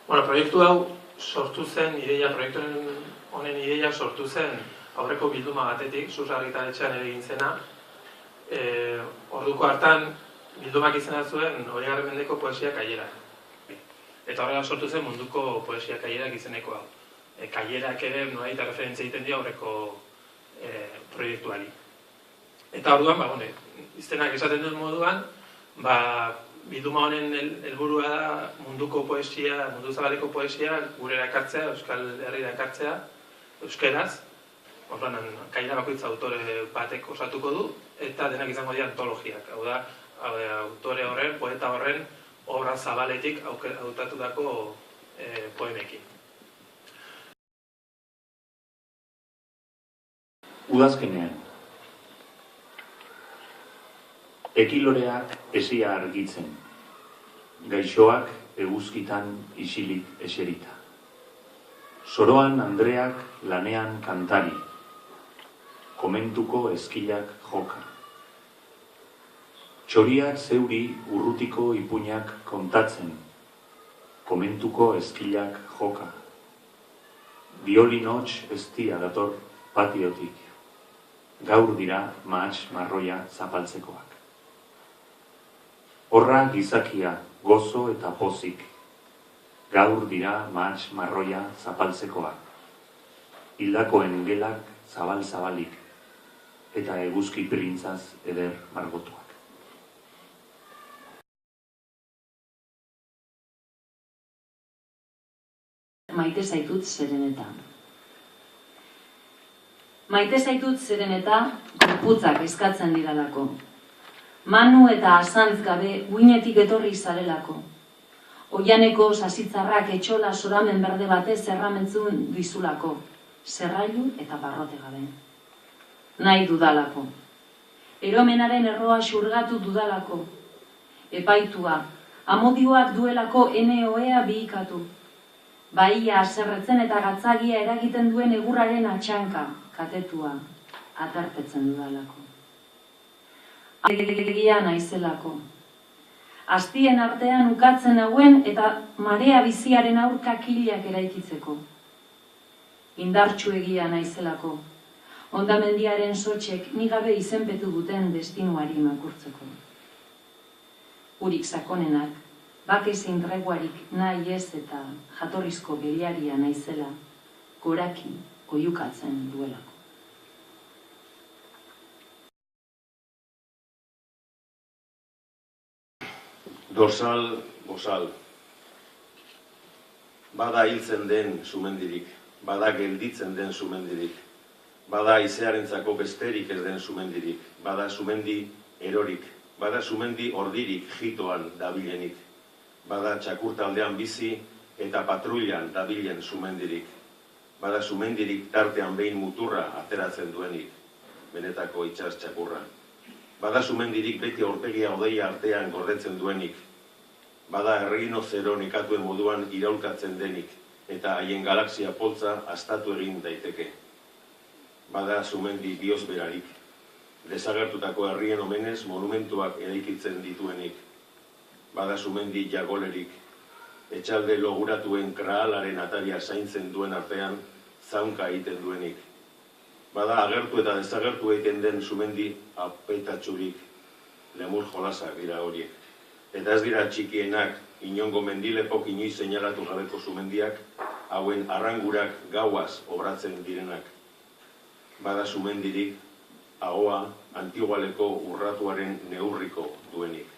Proiektu hau sortu zen, proiektu honen ideia sortu zen aurreko bilduma batetik, Sus argitaletxean ere egin zena. Orduko hartan, bildumak izena zuen 20. mendeko poesia kailera. Eta horrela sortu zen munduko poesia kailerak izeneko hau. Kailerak ere nolaita referentzia egiten dira aurreko proiektuari. Eta orduan, iztenak esaten duen moduan, bilduma honen helburua da munduko poesia, mundu zabaleko poesia gurera ekartzea, Euskal Herrira ekartzea, euskeraz. Orduan, kailera bakoitza autore batek osatuko du, eta denak izango dira antologiak. Hau da, autore horren, poeta horren, obra zabaletik hautatutako poemekin. Udazkenean. Ekiloreak esia argitzen, gaixoak eguzkitan isilik eserita. Soroan Andreak lanean kantari, komentuko eskilak joka. Txoriak zeuri urrutiko ipuinak kontatzen, komentuko eskilak joka. Biolinots estia dator patiotik, gaur dira mahats marroia zapaltzekoak. Horra gizakia, gozo eta pozik, gaur dira mahats marroia zapaltzekoak. Hildakoen gelak zabal-zabalik, eta eguzki printzaz eder margotuak. Maite zaitut zeren eta. Maite zaitut zeren eta gorputzak eskatzen didalako. Manu eta asantz gabe uinetik etorri zarelako. Oianeko sasitzarrak etxola soramen berde batez erramentzun dizulako. Zerrailu eta barrote gabe. Nahi dudalako. Eromenaren erroa xurgatu dudalako. Epaitua, amodioak duelako ene ohea bihikatu. Baia aserretzen eta gatzagia eragiten duen egurraren atxanka, katetua, aterpetzen dudalako. Ategia naizelako. Astien artean ukatzen hauen eta marea biziaren aurka kilak eraikitzeko. Indartsuegia naizelako. Hondamendiaren sotxek nigabe izenpetu duten destinuari makurtzeko. Urik sakonenak, bake zein treguarik nahi ez eta jatorrizko beliaria naizela, goraki oiukatzen duelako. Dorsal, bosal. Bada hiltzen den sumendirik, bada gelditzen den sumendirik, bada izearentzako besterik ez den sumendirik, bada sumendi erorik, bada sumendi ordirik jitoan dabilenik, bada txakurtaldean bizi eta patrullan dabilen sumendirik, bada sumendirik tartean behin muturra ateratzen duenik, benetako itsas txakurra. Bada sumendirik beti aurpegia odeia artean gordetzen duenik, bada errinozero nekatuen moduan iraulkatzen denik, eta haien galaxia poltza astatu egin daiteke. Bada sumendi biosberarik, desagertutako herrien omenez monumentuak eraikitzen dituenik. Bada sumendi jagolerik, etxalde loguratuen kraalaren ataria zaintzen duen artean zaunka egiten duenik. Bada agertu eta desagertu egiten den sumendi apetatxurik, lemur jolasak dira horiek. Eta ez dira txikienak, inongo mendilepok inoiz seinalatu gabeko sumendiak, hauen arrangurak gauaz obratzen direnak. Bada sumendirik, ahoa antigualeko urratuaren neurriko duenik.